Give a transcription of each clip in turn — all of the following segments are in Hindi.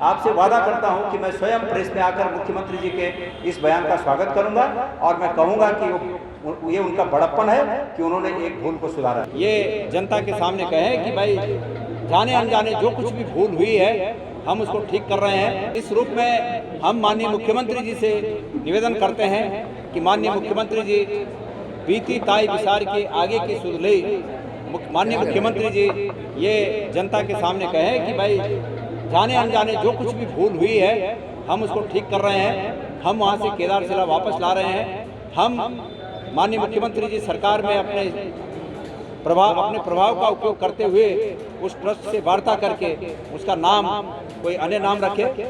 आपसे वादा करता हूं कि मैं स्वयं प्रेस में आकर मुख्यमंत्री जी के इस बयान का स्वागत करूंगा और मैं कहूंगा कि ये उनका बड़प्पन है कि उन्होंने एक भूल को सुधारा। ये जनता के सामने कहें कि भाई जाने अनजाने जो कुछ भी भूल हुई है हम उसको ठीक कर रहे हैं। इस रूप में हम माननीय मुख्यमंत्री जी से निवेदन करते हैं कि माननीय मुख्यमंत्री जी बीती ताई विसार के आगे की सुधलई माननीय मुख्यमंत्री जी ये जनता के सामने कहें कि भाई जाने अनजाने जो कुछ भी भूल हुई है हम उसको ठीक कर रहे हैं। हम वहाँ से केदारशिला वापस ला रहे हैं। हम माननीय मुख्यमंत्री जी सरकार में अपने प्रभाव का उपयोग करते हुए उस ट्रस्ट से वार्ता करके उसका नाम कोई अन्य नाम रखे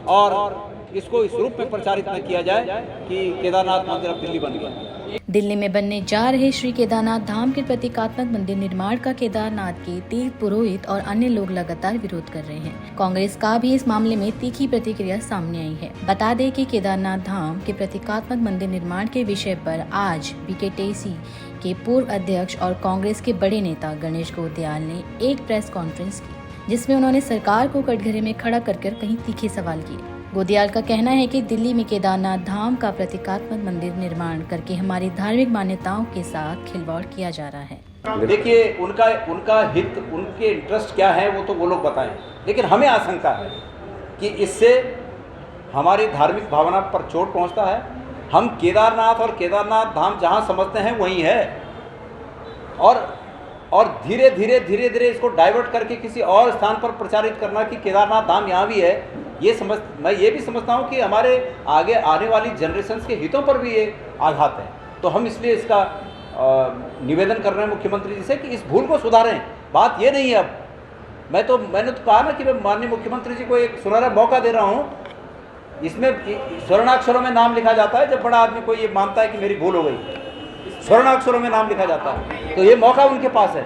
और इसको इस रूप में प्रचारित न किया जाए कि केदारनाथ मंदिर अब दिल्ली बन गया। दिल्ली में बनने जा रहे श्री केदारनाथ धाम के प्रतीकात्मक मंदिर निर्माण का केदारनाथ के तीर्थ पुरोहित और अन्य लोग लगातार विरोध कर रहे हैं। कांग्रेस का भी इस मामले में तीखी प्रतिक्रिया सामने आई है। बता दें कि केदारनाथ धाम के प्रतीकात्मक मंदिर निर्माण के विषय पर आज बीकेटीसी के पूर्व अध्यक्ष और कांग्रेस के बड़े नेता गणेश गोदियाल ने एक प्रेस कॉन्फ्रेंस की, जिसमें उन्होंने सरकार को कटघरे में खड़ा कर कई तीखे सवाल किए। गोदियाल का कहना है कि दिल्ली में केदारनाथ धाम का प्रतीकात्मक मंदिर निर्माण करके हमारी धार्मिक मान्यताओं के साथ खिलवाड़ किया जा रहा है। देखिए उनका हित, उनके इंटरेस्ट क्या है वो तो वो लोग बताएं, लेकिन हमें आशंका है कि इससे हमारी धार्मिक भावना पर चोट पहुंचता है। हम केदारनाथ और केदारनाथ धाम जहां समझते हैं वहीं है और धीरे धीरे इसको डाइवर्ट करके किसी और स्थान पर प्रचारित करना कि केदारनाथ धाम यहाँ भी है, मैं ये भी समझता हूँ कि हमारे आगे आने वाली जनरेशन्स के हितों पर भी ये आघात है। तो हम इसलिए इसका निवेदन कर रहे हैं मुख्यमंत्री जी से कि इस भूल को सुधारें। बात ये नहीं है, अब मैंने तो कहा ना कि मैं माननीय मुख्यमंत्री जी को एक सुनहरा मौका दे रहा हूँ। इसमें स्वर्णाक्षरों में नाम लिखा जाता है। जब बड़ा आदमी कोई ये मानता है कि मेरी भूल हो गई, स्वर्णाक्षरों में नाम लिखा जाता है, तो ये मौका उनके पास है।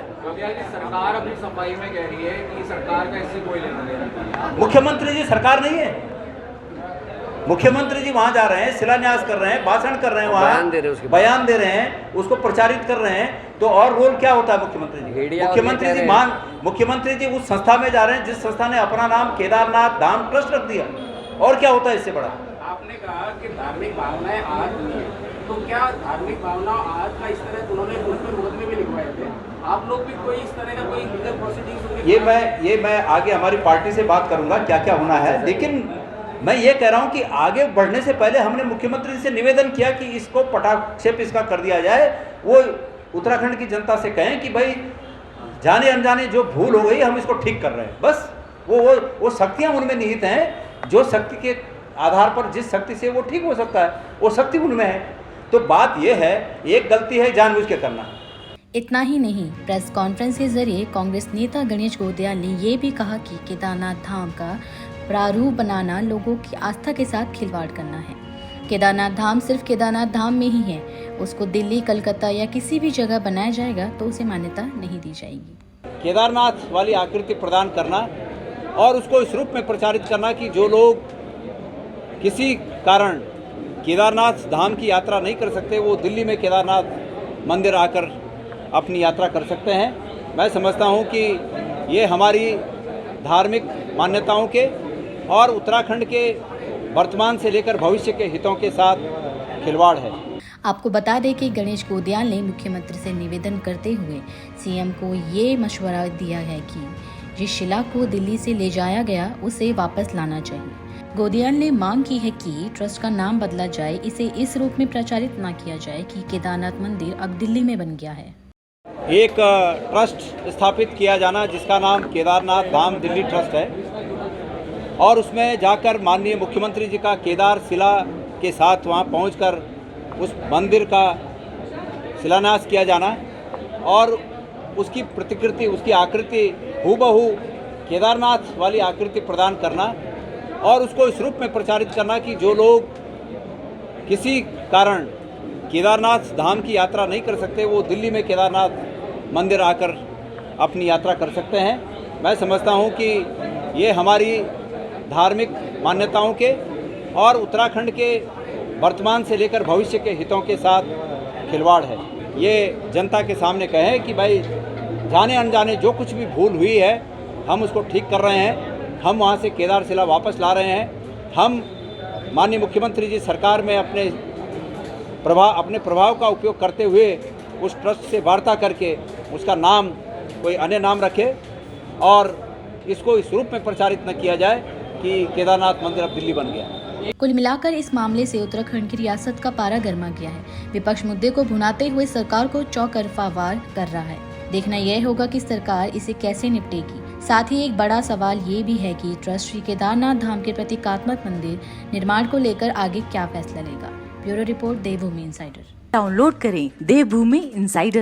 सरकार अपनी सफाई में कह रही है कि सरकार का इससे कोई लेना देना नहीं है। मुख्यमंत्री जी सरकार नहीं है। मुख्यमंत्री जी वहां जा रहे हैं, शिलान्यास कर रहे हैं, भाषण कर रहे हैं, वहां बयान दे रहे हैं, उसको प्रचारित कर रहे हैं। तो और रोल क्या होता है मुख्यमंत्री जी? मुख्यमंत्री जी उस संस्था में जा रहे हैं जिस संस्था ने अपना नाम केदारनाथ धाम ट्रस्ट रख दिया। और क्या होता है इससे बड़ा? आपने कहा कि धार्मिक भावनाएं आज नहीं है, तो क्या धार्मिक भावना आज का इस तरह उन्होंने मुकदमे भी लिखवाए थे, आप लोग भी कोई इस तरह का कोई लीगल प्रोसीडिंग? ये मैं आगे हमारी पार्टी से बात करूंगा क्या क्या होना है। लेकिन मैं ये कह रहा हूं कि आगे बढ़ने से पहले हमने मुख्यमंत्री से निवेदन किया कि इसको पटाक्षेप इसका कर दिया जाए। वो उत्तराखंड की जनता से कहें कि भाई जाने अनजाने जो भूल हो गई हम इसको ठीक कर रहे हैं। बस वो शक्तियाँ उनमें निहित हैं, जो शक्ति के आधार पर जिस शक्ति से वो ठीक हो सकता है वो शक्ति उनमें है। तो बात यह है, एक गलती है जानबूझ के करना। इतना ही नहीं, प्रेस कॉन्फ्रेंस के जरिए कांग्रेस नेता गणेश गोदियाल ने ये भी कहा कि केदारनाथ धाम का प्रारूप बनाना लोगों की आस्था के साथ खिलवाड़ करना है। केदारनाथ धाम सिर्फ केदारनाथ धाम में ही है, उसको दिल्ली, कलकत्ता या किसी भी जगह बनाया जाएगा तो उसे मान्यता नहीं दी जाएगी। केदारनाथ वाली आकृति प्रदान करना और उसको इस रूप में प्रचारित करना कि जो लोग किसी कारण केदारनाथ धाम की यात्रा नहीं कर सकते वो दिल्ली में केदारनाथ मंदिर आकर अपनी यात्रा कर सकते हैं। मैं समझता हूं कि ये हमारी धार्मिक मान्यताओं के और उत्तराखंड के वर्तमान से लेकर भविष्य के हितों के साथ खिलवाड़ है। आपको बता दें कि गणेश गोदियाल ने मुख्यमंत्री से निवेदन करते हुए सीएम को ये मशवरा दिया है कि जिस शिला को दिल्ली से ले जाया गया उसे वापस लाना चाहिए। गोदियाल ने मांग की है कि ट्रस्ट का नाम बदला जाए, इसे इस रूप में प्रचारित न किया जाए कि केदारनाथ मंदिर अब दिल्ली में बन गया है। एक ट्रस्ट स्थापित किया जाना जिसका नाम केदारनाथ धाम दिल्ली ट्रस्ट है और उसमें जाकर माननीय मुख्यमंत्री जी का केदारशिला के साथ वहां पहुंचकर उस मंदिर का शिलान्यास किया जाना और उसकी प्रतिकृति, उसकी आकृति हूबहू केदारनाथ वाली आकृति प्रदान करना और उसको इस रूप में प्रचारित करना कि जो लोग किसी कारण केदारनाथ धाम की यात्रा नहीं कर सकते वो दिल्ली में केदारनाथ मंदिर आकर अपनी यात्रा कर सकते हैं। मैं समझता हूं कि ये हमारी धार्मिक मान्यताओं के और उत्तराखंड के वर्तमान से लेकर भविष्य के हितों के साथ खिलवाड़ है। ये जनता के सामने कहें कि भाई जाने अनजाने जो कुछ भी भूल हुई है हम उसको ठीक कर रहे हैं। हम वहाँ से केदारशिला वापस ला रहे हैं। हम माननीय मुख्यमंत्री जी सरकार में अपने प्रभाव का उपयोग करते हुए उस ट्रस्ट से वार्ता करके उसका नाम कोई अन्य नाम रखे और इसको इस रूप में प्रचारित न किया जाए कि केदारनाथ मंदिर अब दिल्ली बन गया। कुल मिलाकर इस मामले से उत्तराखंड की रियासत का पारा गर्मा गया है। विपक्ष मुद्दे को भुनाते हुए सरकार को चौतरफावार कर रहा है। देखना यह होगा कि सरकार इसे कैसे निपटेगी। साथ ही एक बड़ा सवाल ये भी है कि ट्रस्ट श्री केदारनाथ धाम के प्रतीकात्मक मंदिर निर्माण को लेकर आगे क्या फैसला लेगा। ब्यूरो रिपोर्ट देवभूमि इनसाइडर। डाउनलोड करें देवभूमि इनसाइडर